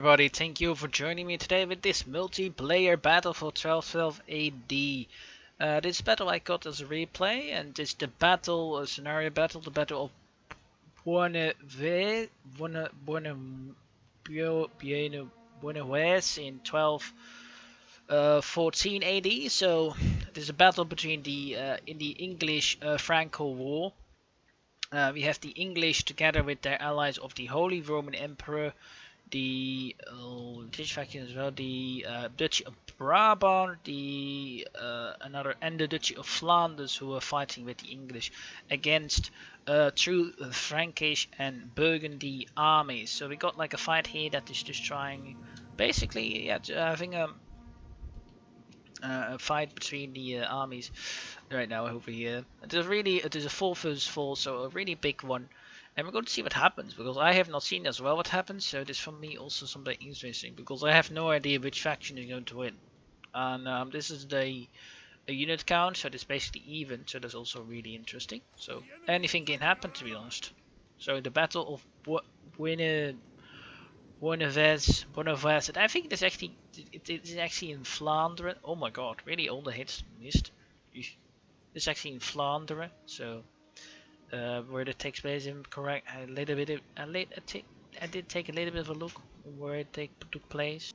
Everybody, thank you for joining me today with this multiplayer battle for 1212 AD. This battle I got as a replay, and it's the battle, scenario battle, the battle of Buenos in 1214 AD. So there's a battle between in the English Franco War. We have the English together with their allies of the Holy Roman Emperor, the Dutch faction as well, the Duchy of Brabant, the Duchy of Flanders, who are fighting with the English against true Frankish and Burgundy armies. So we got like a fight here that is just trying, basically, yeah, having a fight between the armies right now over here. It is a 4 versus 4, so a really big one. And we're going to see what happens, because I have not seen as well what happens, so this for me also something interesting, because I have no idea which faction is going to win. And this is a unit count, so it's basically even, so that's also really interesting. So anything can happen, to be honest. So the Battle of Buenos, and I think it's actually in Flanders. Oh my god, really all the hits missed. It's actually in Flanders, so where it takes place in correct I did take a little bit of a look where it took place.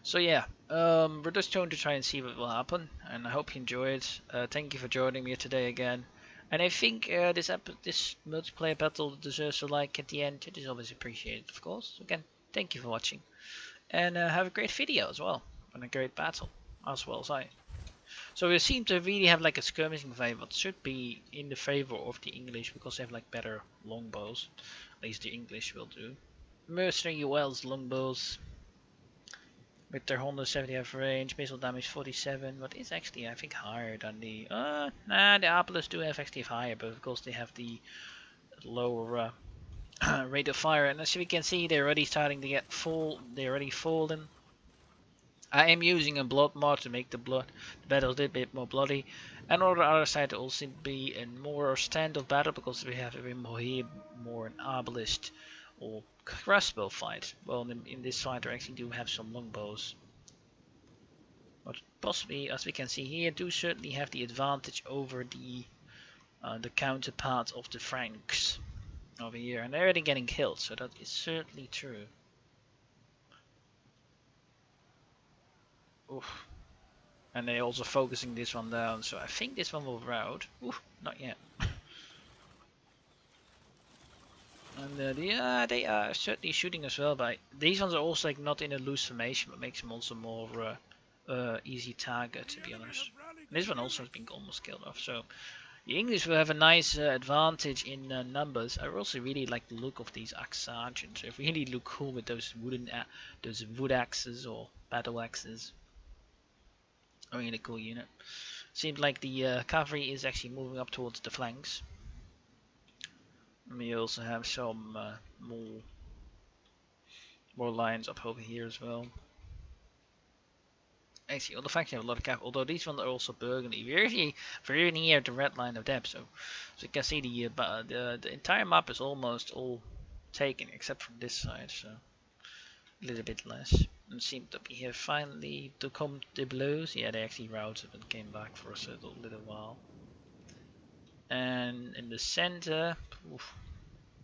So yeah, we're just going to try and see what will happen, and I hope you enjoy it. Thank you for joining me today again. And I think this multiplayer battle deserves a like at the end. It is always appreciated, of course. So again, thank you for watching, and have a great video as well, and a great battle as well as I. So we seem to really have like a skirmishing favor, but should be in the favor of the English, because they have like better longbows. At least the English will do. Mercenary Wells longbows with their 170 range, missile damage 47, but it's actually I think higher than the the Apples do have actually higher, but of course they have the lower rate of fire. And as we can see, they're already starting to get full. They're already fallen. I am using a blood mod to make the battle a little bit more bloody, and on the other side will also be a more standard battle, because we have a more an arbalist or crossbow fight. Well, in this fight we actually do have some longbows, but possibly, as we can see here, do certainly have the advantage over the counterpart of the Franks over here, and they're already getting killed, so that is certainly true. Oof. And they're also focusing this one down, so I think this one will rout. Oof, not yet. And yeah, they are certainly shooting as well, but these ones are also like not in a loose formation, but makes them also more easy target, to be honest. And this one also has been almost killed off, so the English will have a nice advantage in numbers. I also really like the look of these axe sergeants. They really look cool with those wood axes or battle axes. A really cool unit. Seems like the cavalry is actually moving up towards the flanks. And we also have some more lines up over here as well. Actually, all the factions have a lot of cavalry, although these ones are also burgundy. We're actually very near the red line of depth, so as you can see, the entire map is almost all taken except from this side, so a little bit less. And seem to be here finally to come the blues. Yeah, they actually routed and came back for a little while. And in the center, oof,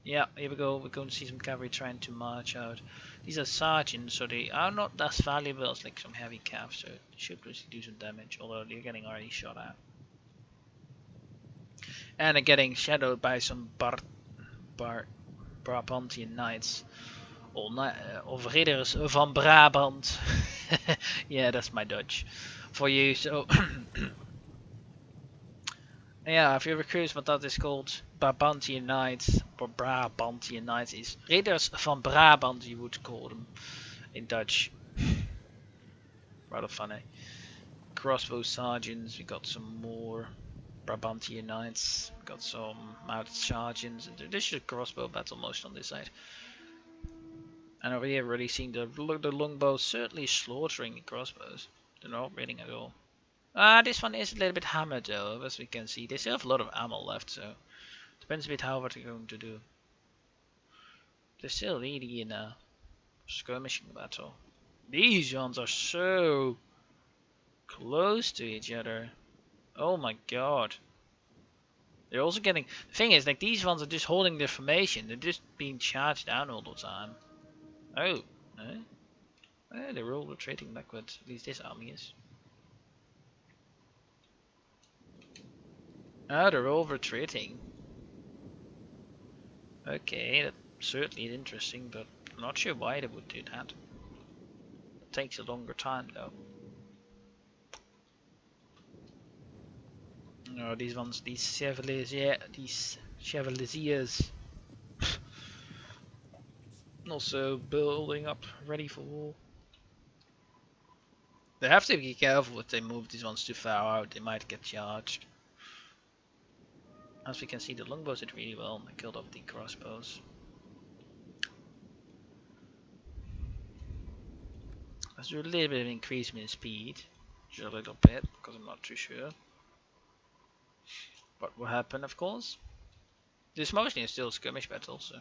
yeah, here we go. We're going to see some cavalry trying to march out. These are sergeants, so they are not as valuable as like some heavy cav, so they should do some damage, although they're getting already shot at. And they're getting shadowed by some Brabantian knights. Of ridders van Brabant. Yeah, that's my Dutch for you. So yeah, if you're curious what that is called, Brabantian Knights, or Brabantian Knights is ridders van Brabant, you would call them in Dutch. Rather funny. Crossbow sergeants, we got some more Brabantian Knights, we got some mounted sergeants, and this is a crossbow battle most on this side. And over here, already seeing the longbows certainly slaughtering the crossbows. They're not winning at all. This one is a little bit hammered though, as we can see. They still have a lot of ammo left, so depends a bit how what they're going to do. They're still really in a skirmishing battle. These ones are so close to each other. Oh my god. They're also getting. The thing is, like, these ones are just holding their formation. They're just being charged down all the time. Oh. Eh? They're all retreating backwards. At least this army is. Oh, they're all retreating. Okay, that certainly is interesting, but I'm not sure why they would do that. It takes a longer time though. No, these ones, these chevaliers, also building up, ready for war. They have to be careful if they move these ones too far out, they might get charged. As we can see, the longbows did really well, and they killed off the crossbows. Let's do a little bit of increasement in speed, just a little bit, because I'm not too sure what will happen, of course. This mostly is still a skirmish battle, so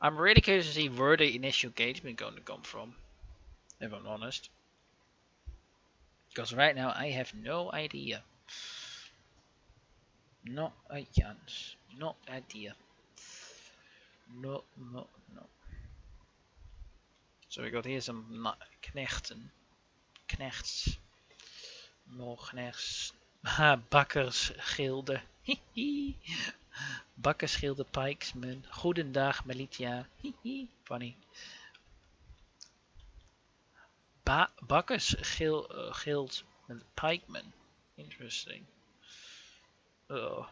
I'm really curious to see where the initial engagement going to come from, if I'm honest. Because right now I have no idea. Not a chance. Not idea. No. So we got here some knechts. More knechts. Bakkersgilde. Bakkersgilde pikesmen. Goedendag militia. Funny. Bakkersgild pikemen. Interesting. Oh.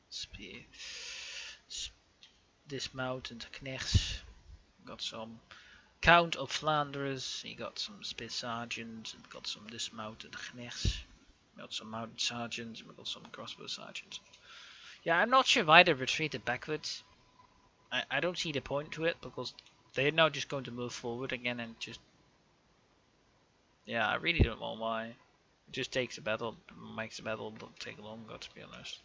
Spear. Dismounted knechts. Got some Count of Flanders. He got some spear sergeants. And got some dismounted knechts. We got some mounted sergeants. We got some crossbow sergeants. Yeah, I'm not sure why they retreated backwards. I don't see the point to it, because they're now just going to move forward again and just. Yeah, I really don't know why. It just takes a battle, makes the battle take longer, to be honest.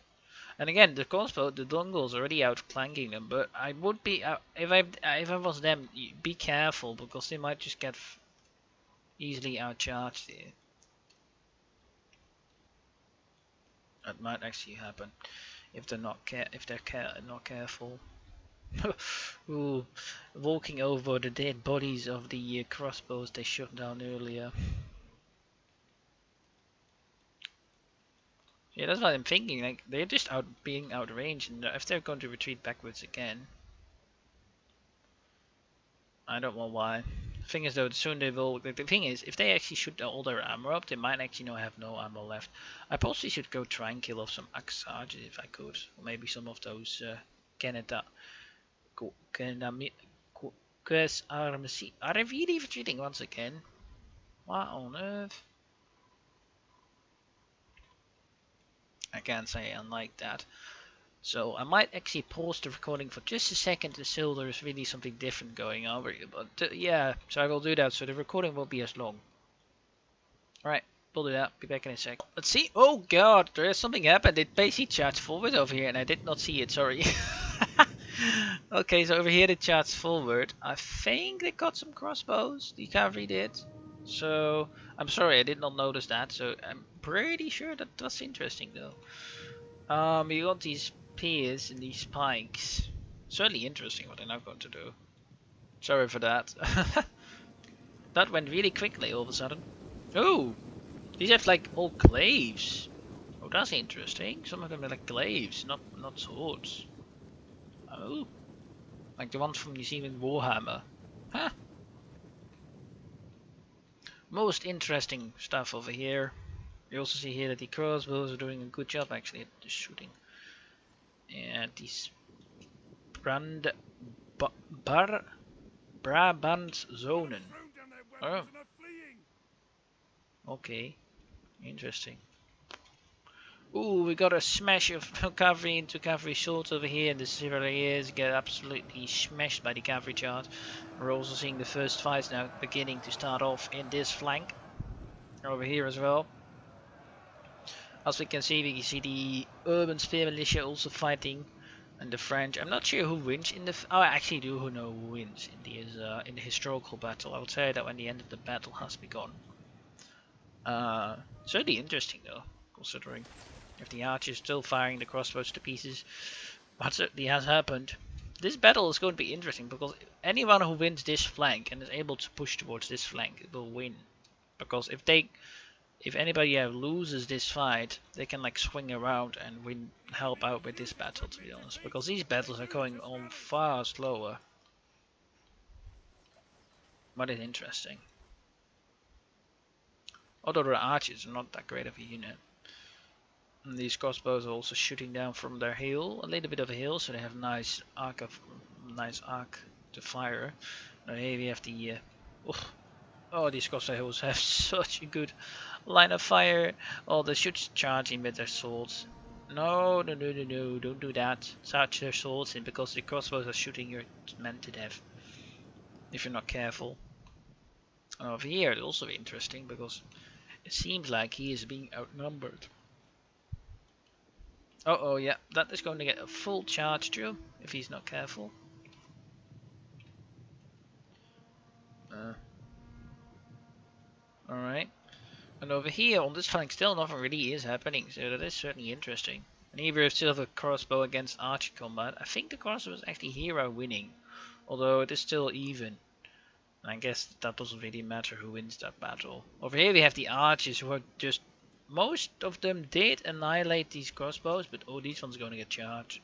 And again, the crossbow, the dongle's already outflanking them, but I would be if I was them, be careful, because they might just get easily outcharged here. That might actually happen if they're not careful. Ooh, walking over the dead bodies of the crossbows they shot down earlier. Yeah, that's what I'm thinking. Like, they're just being outranged, and if they're going to retreat backwards again, I don't know why. The thing is, though, soon they will. The thing is, if they actually shoot all their armor up, they might actually have no armor left. I possibly should go try and kill off some axe sergeants if I could, or maybe some of those Canada. Are they really retreating once again? What on earth? I can't say unlike that. So I might actually pause the recording for just a second until there's really something different going on over here. But yeah, so I will do that. So the recording won't be as long. Alright, we'll do that. Be back in a sec. Let's see. Oh god, there's something happened. It basically charged forward over here and I did not see it. Sorry. Okay, so over here they charged forward. I think they got some crossbows. The cavalry did. So I'm sorry, I did not notice that. So I'm pretty sure that was interesting though. You got these spears and these pikes. Certainly interesting what they're now going to do. Sorry for that. That went really quickly all of a sudden. Oh, these have like all glaives. Oh, that's interesting. Some of them are like glaives, not swords. Oh, like the ones from you see in Warhammer. Huh. Most interesting stuff over here. You also see here that the crossbows are doing a good job actually at the shooting. And these Brabant zonen. Oh. Okay. Interesting. Ooh, we got a smash of cavalry into cavalry swords over here, and the Chevaliers get absolutely smashed by the cavalry charge. We're also seeing the first fights now beginning to start off in this flank. Over here as well. As we can see the urban spear militia also fighting and the French. I'm not sure who wins in the. Oh, I actually do know who wins in the historical battle. I would say that when the end of the battle has begun. Certainly interesting though, considering if the archers still firing the crossbows to pieces, what certainly has happened. This battle is going to be interesting because anyone who wins this flank and is able to push towards this flank will win. Because if anybody loses this fight, they can like swing around and help out with this battle, to be honest. Because these battles are going on far slower. But it's interesting. Although the archers are not that great of a unit. And these crossbows are also shooting down from their hill, a little bit of a hill, so they have nice arc to fire. Now here we have the these crossbows have such a good line of fire. Oh, they should charge in with their swords. No, don't do that. Charge their swords in because the crossbows are shooting your men to death if you're not careful. And over here it's also interesting because it seems like he is being outnumbered. Oh yeah, that is going to get a full charge through if he's not careful. Alright. And over here on this flank still nothing really is happening, so that is certainly interesting. And here we still have a crossbow against archer combat. I think the crossbow is actually hero winning, although it is still even. And I guess that doesn't really matter who wins that battle. Over here we have the archers who are just... Most of them did annihilate these crossbows, but oh, these ones are going to get charged.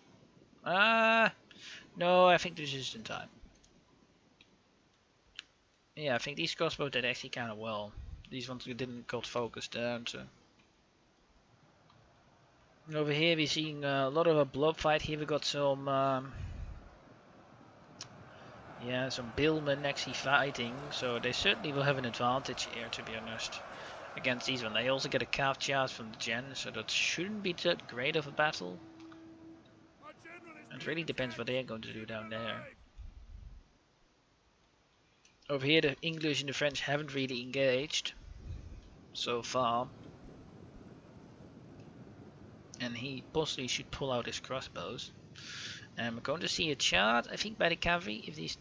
No, I think this is in time. Yeah, I think these crossbows did actually kind of well. These ones didn't got focused down, so. And over here we're seeing a lot of a blob fight. Here we got some, some billmen actually fighting, so they certainly will have an advantage here, to be honest. Against these ones. They also get a calf charge from the gen, so that shouldn't be that great of a battle. It really depends what they're going to do down there. Over here the English and the French haven't really engaged so far. And he possibly should pull out his crossbows. And we're going to see a charge, I think, by the cavalry if he's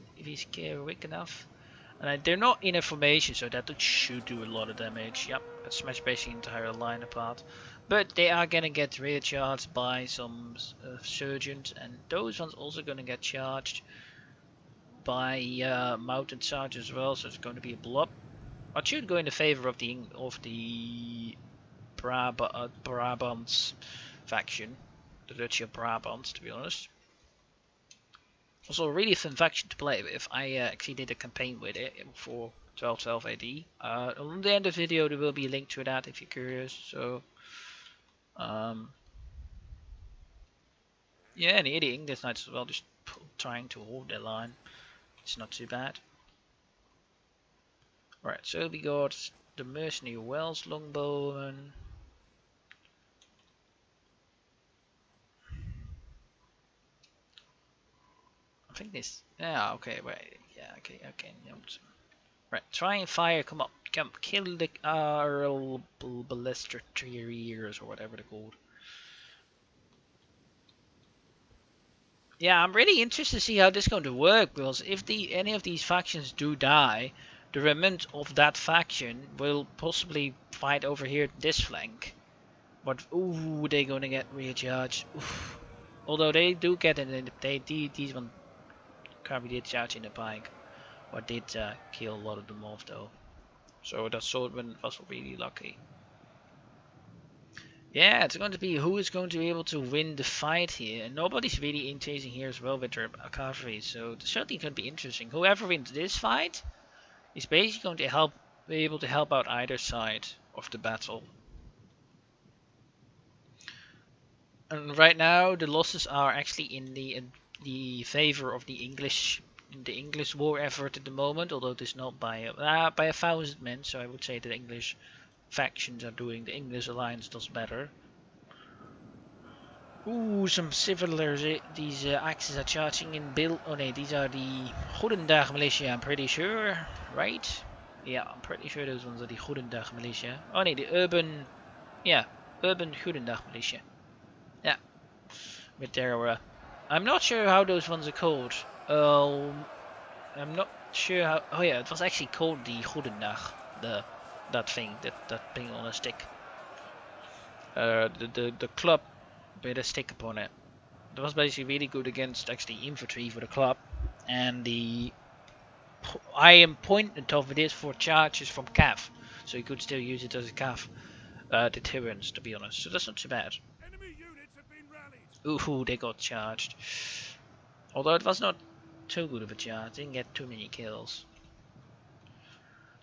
quick enough. And they're not in a formation, so that should do a lot of damage. Yep, that smashed basically the entire line apart. But they are gonna get rear charged by some surgeons, and those ones also gonna get charged by mounted charges as well. So it's going to be a blob. I should go in the favor of the Brabants faction, the Duchy of Brabant, to be honest. Also a really fun faction to play with. I actually did a campaign with it for 1212 AD. On the end of the video there will be a link to that if you're curious. So yeah, and the English knights as well, just trying to hold their line. It's not too bad. Alright, so we got the mercenary Welsh longbowmen. I think this. Yeah, okay, wait. Yeah, okay. Right, try and fire. Come on, kill the ballistatriers or whatever they're called. Yeah, I'm really interested to see how this is going to work, because if any of these factions do die, the remnant of that faction will possibly fight over here this flank. But ooh, they're gonna get recharged. Oof. Although they do get in, these one probably did charge in the pike, but did kill a lot of them off though. So that swordman was really lucky. Yeah, it's going to be who is going to be able to win the fight here. And nobody's really in chasing here as well with their cavalry, so it's certainly going to be interesting. Whoever wins this fight is basically going to be able to help out either side of the battle. And right now the losses are actually in the favor of the English war effort at the moment, although it is not by 1,000 men. So I would say that the English factions are doing, the English alliance does better. Ooh, some civilians. These axes are charging in build. Oh no, these are the Goedendag militia, I'm pretty sure, right? Yeah, I'm pretty sure those ones are the Goedendag militia. Oh no, the urban Goedendag militia. Yeah, with their I'm not sure how those ones are called. Um, I'm not sure how. Oh yeah, it was actually called the Goedendag. The that thing, that thing on a stick. The club with a stick upon it. That was basically really good against actually infantry for the club, and the iron point of it is for charges from cav, so you could still use it as a cav deterrence, to be honest. So that's not too bad. Enemy units have been rallied. Ooh, they got charged. Although it was not too good of a charge, didn't get too many kills.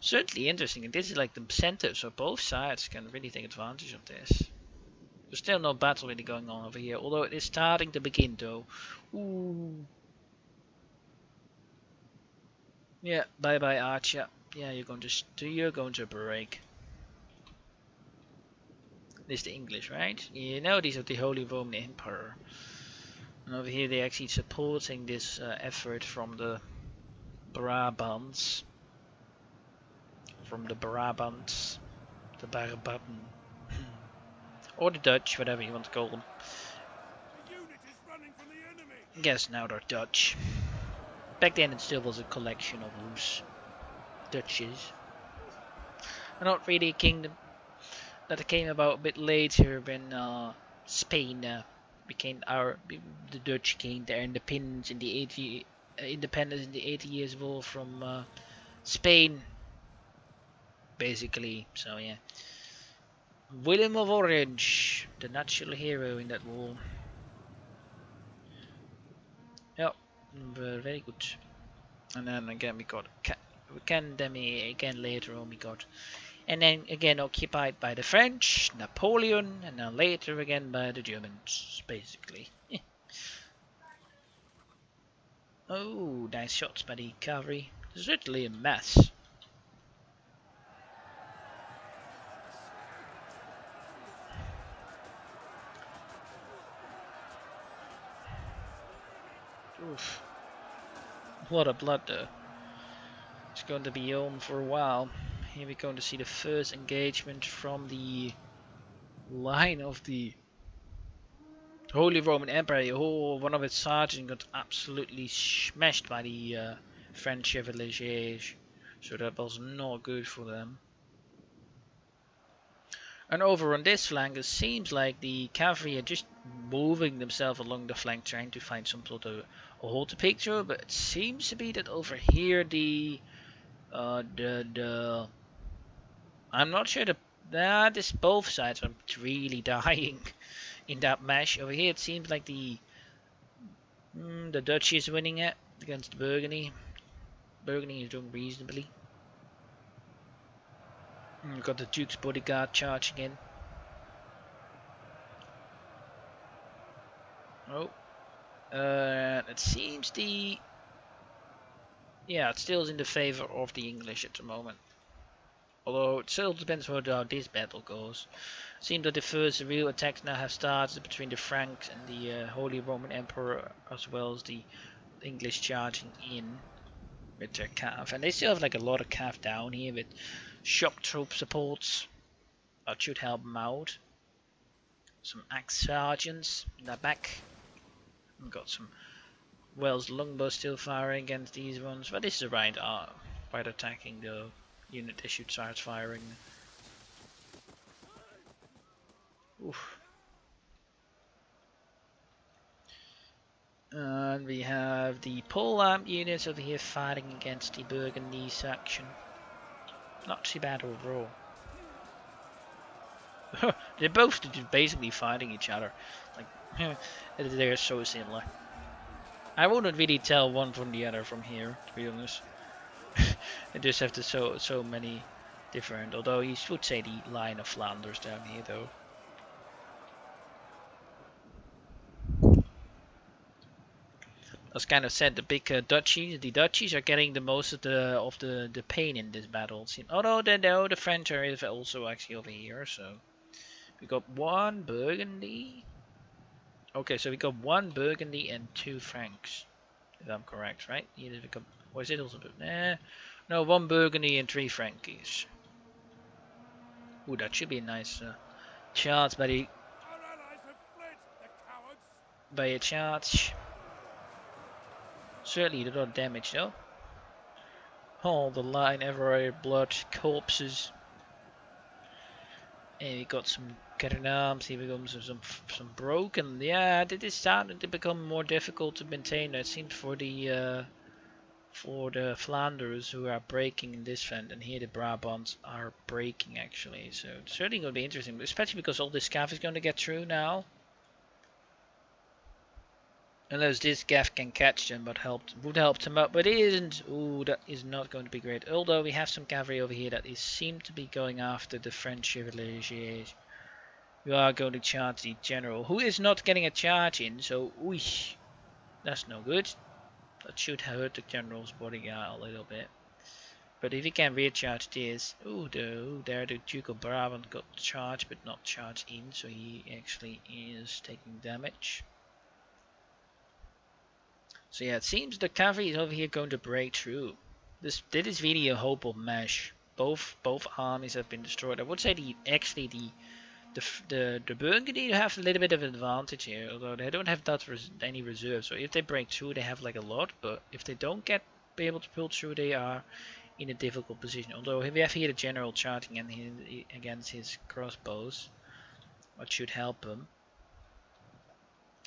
Certainly interesting, and this is like the center, so both sides can really take advantage of this. There's still no battle really going on over here, although it is starting to begin though. Ooh. Yeah, bye bye Archer. Yeah, you're going to break. This is the English, right? You know these are the Holy Roman Emperor. And over here they're actually supporting this effort from the Brabants. From the Brabants. The Brabanten. Or the Dutch, whatever you want to call them. A unit is running from the enemy. Guess now they're Dutch. Back then it still was a collection of loose Dutches. And not really a kingdom. That came about a bit later when Spain became the Dutch gained their independence in the 80 years war from Spain, basically. So yeah, William of Orange, the natural hero in that war. Yep, very good. And then again we got Candemi again later on we got. And then again occupied by the French, Napoleon, and then later again by the Germans, basically. Oh, nice shots by the cavalry. Certainly a mess. Oof. What a blood though. It's going to be on for a while. Here we're going to see the first engagement from the line of the Holy Roman Empire. Oh, one of its sergeants got absolutely smashed by the French Chevaliers. So that was not good for them. And over on this flank, it seems like the cavalry are just moving themselves along the flank, trying to find some sort of a hole to picture. But it seems to be that over here, the I'm not sure this both sides are really dying in that match. Over here, it seems like the Dutch is winning it against Burgundy. Burgundy is doing reasonably. We've got the Duke's bodyguard charging in. Oh. It seems it still is in the favor of the English at the moment. Although it still depends how this battle goes. It seems that the first real attacks now have started between the Franks and the Holy Roman Emperor, as well as the English charging in with their cav. And they still have like a lot of cav down here with shock troop supports. That should help them out. Some axe sergeants in the back. We've got some Wells longbow still firing against these ones, but this is right attacking the unit they should start firing. Oof. And we have the pole arm units over here fighting against the Burgundy section. Not too bad overall. They're both just basically fighting each other. Like they're so similar. I wouldn't really tell one from the other from here, to be honest. They just have so many different. Although you would say the line of Flanders down here, though. As kind of said, the big the duchies are getting the most of the pain in this battle. Although the French are also actually over here, so we got one Burgundy. Okay, so we got one Burgundy and two Franks, if I'm correct, right? Or is it also? No, one Burgundy and three Frankies. Ooh, that should be a nice chance by Our allies have fled, the cowards. a charge. Certainly a lot of damage though. All the line everywhere, blood, corpses. And we got some carnams, here we go, some broken. Yeah, it is starting to become more difficult to maintain. It seems for the Flanders who are breaking in this front, and here the Brabants are breaking actually. So it's certainly going to be interesting, especially because all this scav is going to get through now. Unless this gaff can catch them, but would help them up, but it isn't. Ooh, that is not going to be great. Although we have some cavalry over here that is seem to be going after the French Chevaliers. We are going to charge the general, who is not getting a charge in, so ooh, that's no good. That should hurt the general's bodyguard a little bit. But if he can recharge this, there the Duke of Brabant got charged, but not charged in, so he actually is taking damage. So yeah, it seems the cavalry is over here going to break through. This is really a hope of mesh. Both armies have been destroyed. I would say the Burgundy have a little bit of an advantage here, although they don't have that any reserves. So if they break through, they have like a lot. But if they don't be able to pull through, they are in a difficult position. Although we have here the general charging against his crossbows, what should help him.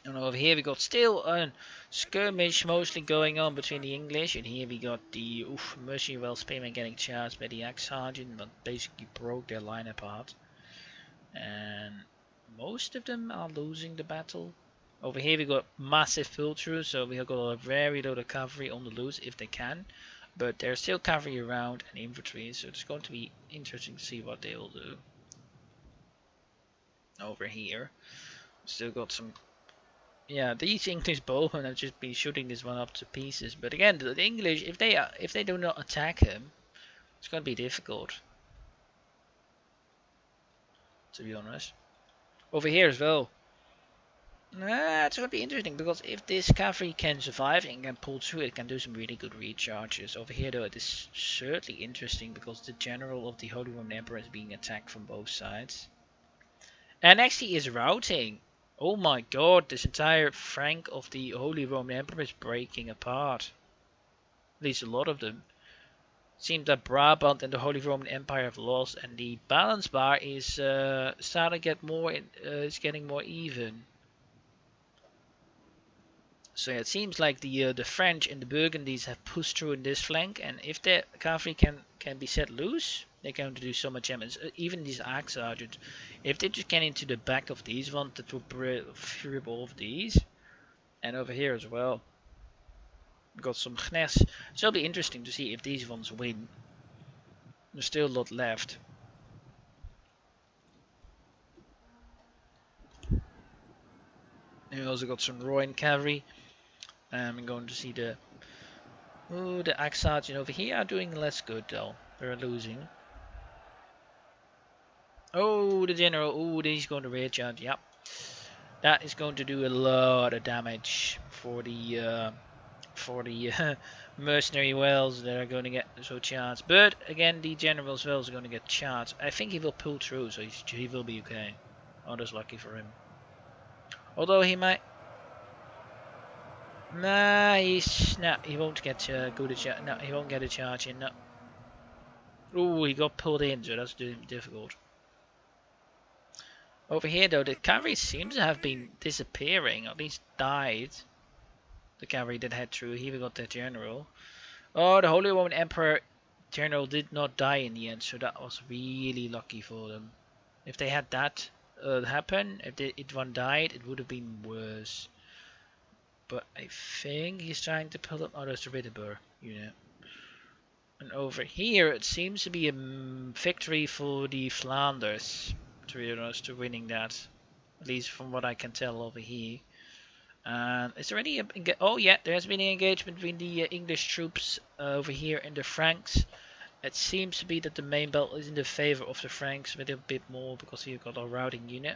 And over here we got still a skirmish mostly going on between the English, and here we got the mercenary well spearmen getting charged by the axe sergeant, but basically broke their line apart. And most of them are losing the battle. Over here we got massive pull through, so we have got a very lot of cavalry on the loose if they can. But there's still cavalry around and infantry, so it's going to be interesting to see what they will do. Over here, still got some. Yeah, these English bowmen have just been shooting this one up to pieces. But again, the English, if they do not attack him, it's going to be difficult. To be honest. Over here as well. It's going to be interesting because if this cavalry can survive and can pull through, it can do some really good recharges. Over here, though, it is certainly interesting because the general of the Holy Roman Emperor is being attacked from both sides. And actually is routing. Oh my god, this entire flank of the Holy Roman Emperor is breaking apart. At least a lot of them. It seems that Brabant and the Holy Roman Empire have lost, and the balance bar is starting to get more. It's getting more even. So yeah, it seems like the French and the Burgundies have pushed through in this flank, and if the cavalry can be set loose, they're going to do so much damage. Even these axe sergeants, if they just get into the back of these ones, that will rip off these, and over here as well. We've got some Gnes. So it'll be interesting to see if these ones win. There's still a lot left. And we also got some Royan cavalry. I'm going to see the axe sergeant over here are doing less good though. They're losing. Oh, the general. Oh, he's going to recharge. Yep. That is going to do a lot of damage for the mercenary wells that are going to get so charged. But again, the general's wells are going to get charged. I think he will pull through, so he will be okay. Oh, that's lucky for him. Although he might. Nah, he won't get good a charge. No, he won't get a charge in. No. Oh, he got pulled in, so that's difficult. Over here, though, the cavalry seems to have been disappearing, at least died. The cavalry that had through. Here we got the general. Oh, the Holy Roman Emperor general did not die in the end, so that was really lucky for them. If they had that happen, if one died, it would have been worse. But I think he's trying to pull up. Oh, there's the Ridderburg unit. And over here, it seems to be a victory for the Flanders. To be honest, to winning that. At least from what I can tell over here. And is there any... Oh yeah, there has been an engagement between the English troops over here and the Franks. It seems to be that the main battle is in the favor of the Franks with a bit more because you've got a routing unit.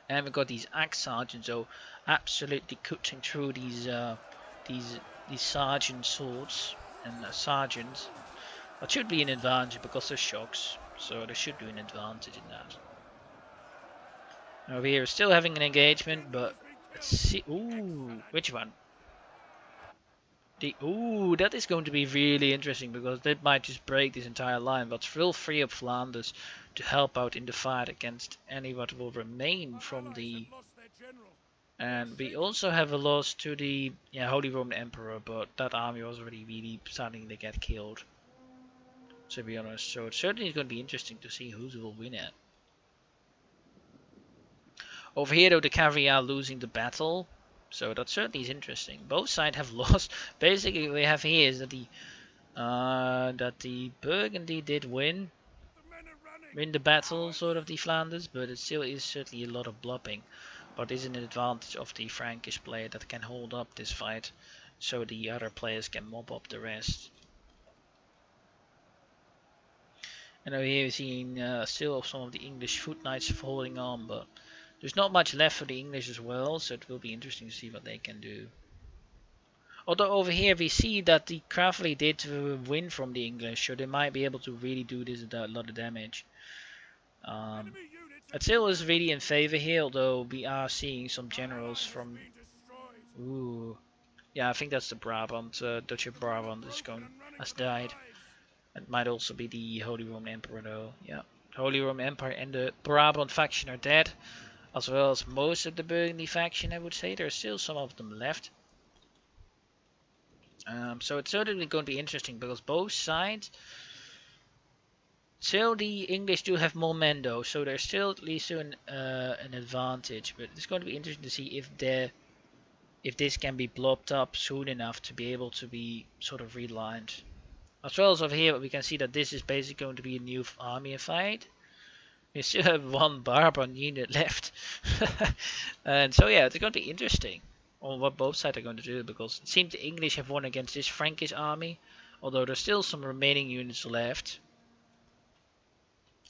And we've got these axe sergeants, so absolutely cutting through these sergeant swords and sergeants. That should be an advantage because they're shocks, so they should do an advantage in that. Over here, still having an engagement, but let's see. Ooh, which one? Ooh, that is going to be really interesting because that might just break this entire line, but will free up Flanders to help out in the fight against any what will remain Our from allies have the. lost their general. They are And we shaken. also have a loss to the Holy Roman Emperor, but that army was already really starting to get killed, to be honest. So it certainly is going to be interesting to see who will win it. Over here, though, the cavalry are losing the battle, so that certainly is interesting. Both sides have lost. Basically, what we have here is that the Burgundy did The men are running. win the battle, Cowards! sort of the Flanders, but it still is certainly a lot of blopping. But is an advantage of the Frankish player that can hold up this fight, so the other players can mop up the rest. And over here we're seeing still some of the English foot knights holding on, but there's not much left for the English as well, so it will be interesting to see what they can do. Although over here we see that the cavalry did win from the English, so they might be able to really do this a lot of damage. Enemy units have been Attila is rallied. really in favor here, although we are seeing some Our generals ally has from. been destroyed. Ooh, yeah, I think that's the Brabant, Dutch of The men are Brabant broken and running has for their died. lives. It might also be the Holy Roman Emperor though. Yeah, the Holy Roman Empire and the Brabant faction are dead, as well as most of the Burgundy faction. I would say there's still some of them left. So it's certainly going to be interesting because both sides. Still, the English do have more men though, so there's still at least an advantage. But it's going to be interesting to see if this can be blobbed up soon enough to be able to be sort of relined. As well as over here, we can see that this is basically going to be a new army fight. We still have one Barbon unit left. And so yeah, it's going to be interesting on what both sides are going to do, because it seems the English have won against this Frankish army, although there's still some remaining units left.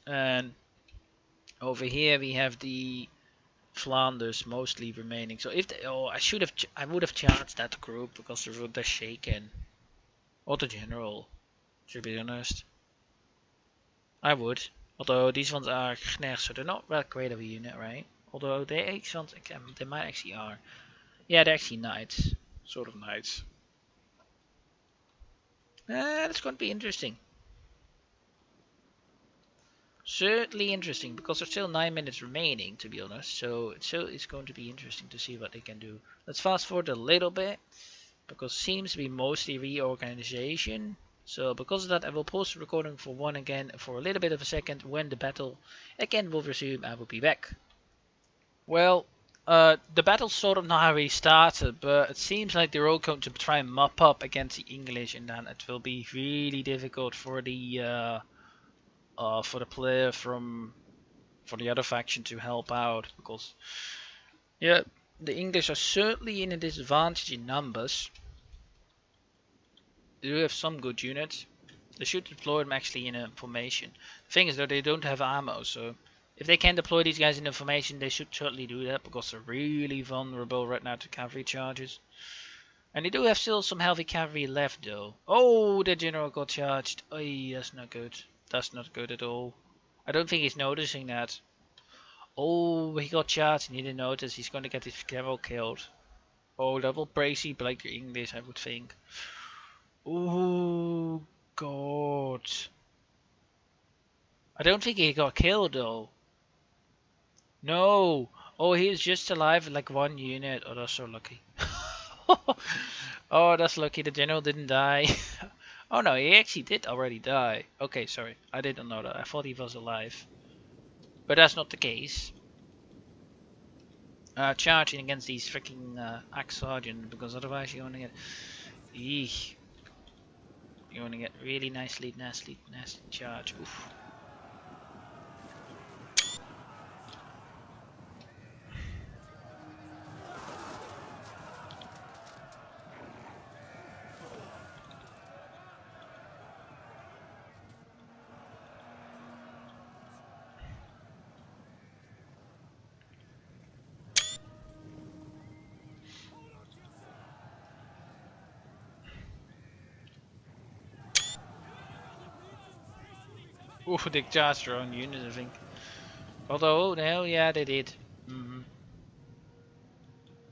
And over here we have the Flanders mostly remaining. So if they, oh, I would have charged that group because they're shaken. Or the general, to be honest. I would. Although these ones are Knecht, so they're not that great of a unit, right? Although they might actually are. Yeah, they're actually knights. Sort of knights. That's going to be interesting. Certainly interesting, because there's still 9 minutes remaining, to be honest. So it's going to be interesting to see what they can do. Let's fast forward a little bit, because it seems to be mostly reorganization. So because of that, I will pause the recording for one again for a little bit of a second. When the battle again will resume, I will be back. Well, the battle sort of not already started, but it seems like they're all going to try and mop up against the English, and then it will be really difficult for the player for the other faction to help out, because yeah, the English are certainly in a disadvantage in numbers. They do have some good units. They should deploy them actually in a formation. The thing is though, they don't have ammo, so if they can deploy these guys in a formation, they should certainly do that, because they're really vulnerable right now to cavalry charges. And they do have still some heavy cavalry left though. Oh, the general got charged. Oh, that's not good. That's not good at all. I don't think he's noticing that. Oh, he got charged and he didn't notice. He's going to get his general killed. Oh, that will crazy like the English, I would think. Oh, God. I don't think he got killed though. No. Oh, he is just alive like one unit. Oh, that's so lucky. Oh, that's lucky. The general didn't die. Oh no, he actually did already die. Okay, sorry. I didn't know that. I thought he was alive. But that's not the case. Charging against these freaking axe sergeant, because otherwise you're gonna get. Eek. You're gonna get really nasty charge. Oof. Ooh, they charged their own unit, I think. Although, no, yeah, they did.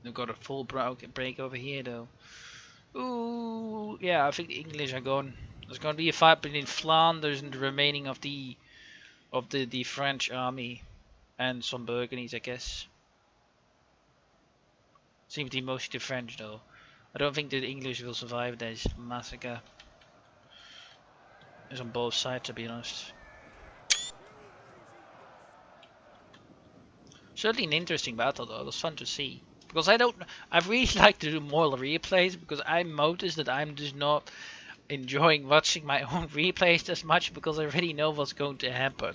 They've got a full break over here, though. Ooh, yeah, I think the English are gone. There's going to be a fight between Flanders and the remaining of the French army and some Burgundies, I guess. Seems to be mostly the French though. I don't think the English will survive this massacre. It's on both sides, to be honest. Certainly an interesting battle though. It was fun to see. Because I really like to do more replays because I noticed that I'm just not enjoying watching my own replays as much because I already know what's going to happen.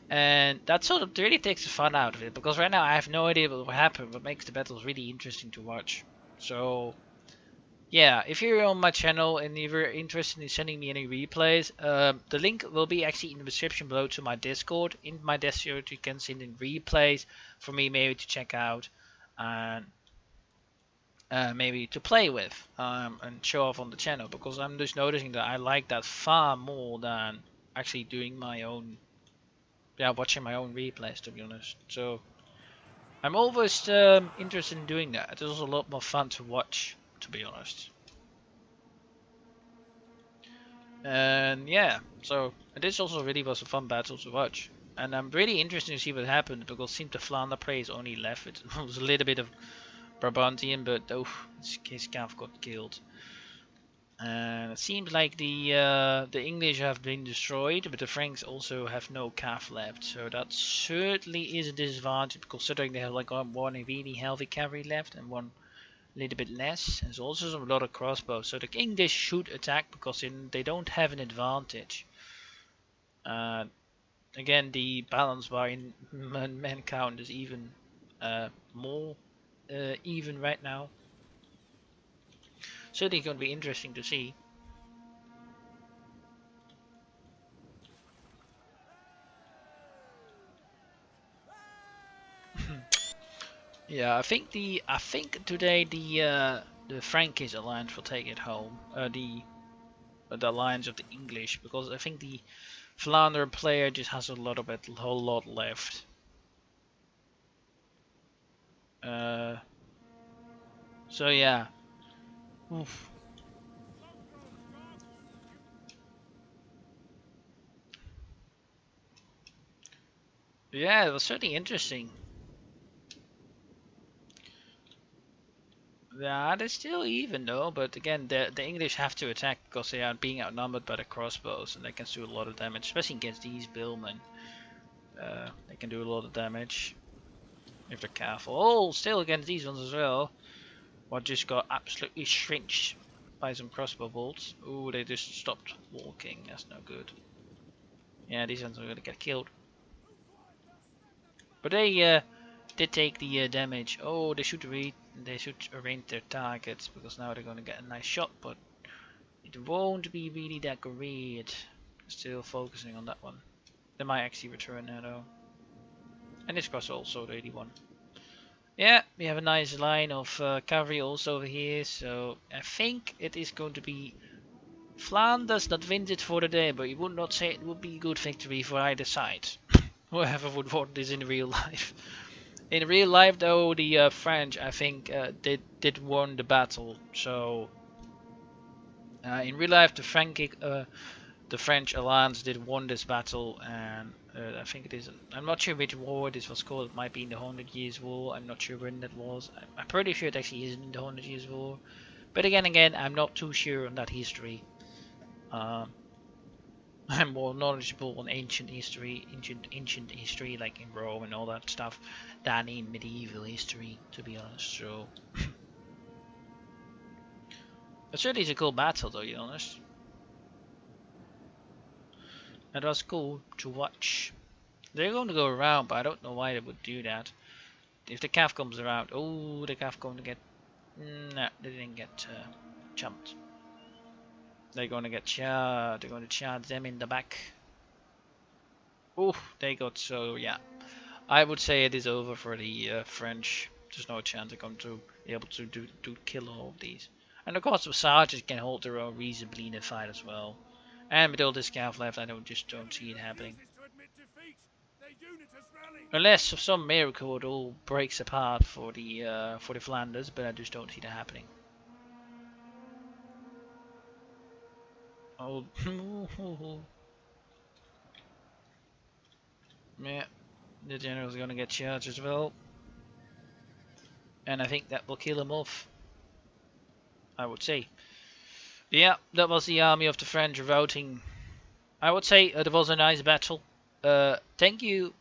And that sort of really takes the fun out of it because right now I have no idea what will happen, what makes the battles really interesting to watch. So yeah, if you're on my channel and if you're interested in sending me any replays, the link will be actually in the description below to my Discord. In my Discord, you can send in replays for me maybe to check out and maybe to play with and show off on the channel because I'm just noticing that I like that far more than actually doing my own, yeah, watching my own replays to be honest. So I'm always interested in doing that. It's also a lot more fun to watch, to be honest. And yeah, so this also really was a fun battle to watch. And I'm really interested to see what happened because it seemed the Flanders praise only left. It was a little bit of Brabantian, but oh, his calf got killed. And it seems like the English have been destroyed, but the Franks also have no calf left. So that certainly is a disadvantage considering they have like one really healthy cavalry left and one a little bit less. There's also a lot of crossbows, so the English should attack because they don't have an advantage. Uh, Again, the balance bar in man count is even more even right now. Certainly going to be interesting to see. Yeah, I think today the Frankish alliance will take it home. The alliance of the English because I think the Flanders player just has a whole lot left. Uh, so yeah. Oof. Yeah, it was certainly interesting. Yeah, they're still even though, but again, the English have to attack because they are being outnumbered by the crossbows, and they can do a lot of damage, especially against these billmen. They can do a lot of damage if they're careful. Oh, still against these ones as well. What just got absolutely shrinked by some crossbow bolts. Ooh, they just stopped walking. That's no good. Yeah, these ones are gonna get killed. But they did take the damage. Oh, they should arrange their targets because now they're gonna get a nice shot, but it won't be really that great. Still focusing on that one. They might actually return now though. And this cross also the 81. Yeah, we have a nice line of cavalry also over here, so I think it is going to be Flanders that wins it for the day, but you would not say it would be a good victory for either side. Whoever would want this in real life. In real life though, the French I think did won the battle, so in real life the French alliance did won this battle, and I think it is. I'm not sure which war this was called. It might be in the 100 Years' War. I'm not sure when that was. I'm pretty sure it actually isn't in the 100 Years' War. But again, I'm not too sure on that history. Um, I'm more knowledgeable on ancient history, like in Rome and all that stuff, than in medieval history, to be honest. So, it certainly is a cool battle, though, to be honest. It was cool to watch. They're going to go around, but I don't know why they would do that. If the calf comes around, oh, the calf going to get. No, they didn't get jumped. They're going to get charged. They're going to charge them in the back. Oh, they got so yeah. I would say it is over for the French. There's no chance they're going to be able to kill all of these. And of course, the sergeants can hold their own reasonably in the fight as well. And with all this calf left, I just don't see it happening. Refuses to admit defeat. Their unit has rallied. Unless for some miracle it all breaks apart for the Flanders, but I just don't see that happening. Oh, yeah, the general's gonna get charged as well, and I think that will kill him off. I would say. Yeah, that was the army of the French revolting. I would say it was a nice battle. Thank you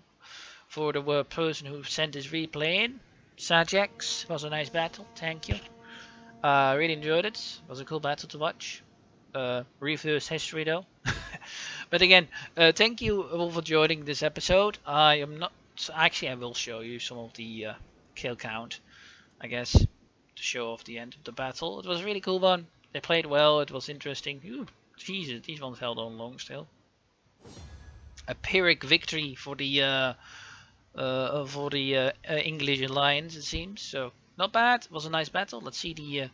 for the person who sent this replay in. Sajex, it was a nice battle. Thank you. I really enjoyed it. It was a cool battle to watch. Reverse history though. But again, thank you all for joining this episode. I am not actually. I will show you some of the kill count, I guess, to show off the end of the battle. It was a really cool one. They played well. It was interesting. Ooh, Jesus, these ones held on long still. A Pyrrhic victory for the English alliance, it seems. So not bad. It was a nice battle. Let's see the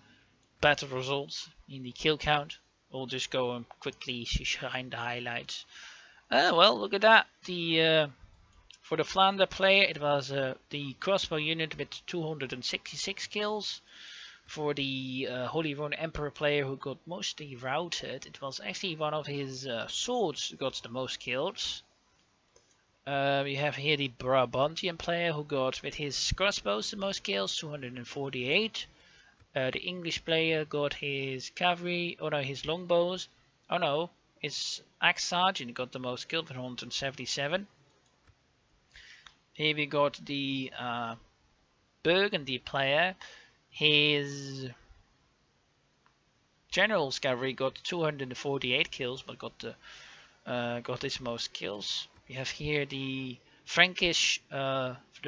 battle results in the kill count. We'll just go and quickly shine the highlights. Well, look at that. The for the Flanders player, it was the crossbow unit with 266 kills. For the Holy Roman Emperor player who got mostly routed, it was actually one of his swords who got the most kills. We have here the Brabantian player who got with his crossbows the most kills, 248. The English player got his cavalry, oh no, his longbows. Oh no, his axe sergeant got the most kills with 177. Here we got the Burgundy player. His general's cavalry got 248 kills, but got his most kills. We have here the Frankish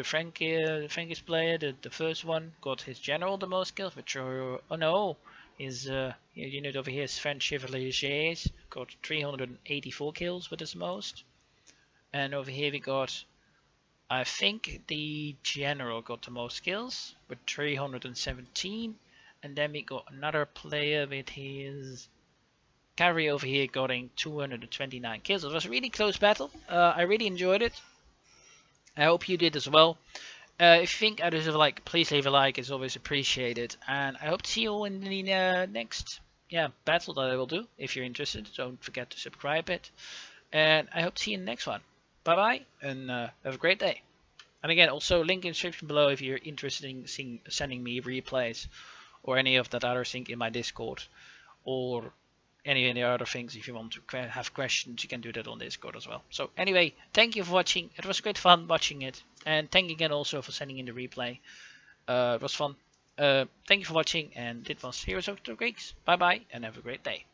Frankish player, the first one, got his general the most kills, which are, oh no, his unit over here is French Chevaliers, got 384 kills with his most. And over here we got, I think the general got the most kills with 317. And then we got another player with his cavalry over here getting 229 kills. It was a really close battle. I really enjoyed it. I hope you did as well. If you think I deserve a like, please leave a like. It's always appreciated. And I hope to see you all in the next battle that I will do. If you're interested, don't forget to subscribe it. And I hope to see you in the next one. Bye bye, and have a great day. And again, also link in the description below if you're interested in sending me replays or any of that other thing in my Discord, or any other things. If you want to have questions, you can do that on Discord as well. So anyway, thank you for watching. It was great fun watching it, and thank you again also for sending in the replay. It was fun. Thank you for watching, and it was Heroes of the Greeks. Bye bye, and have a great day.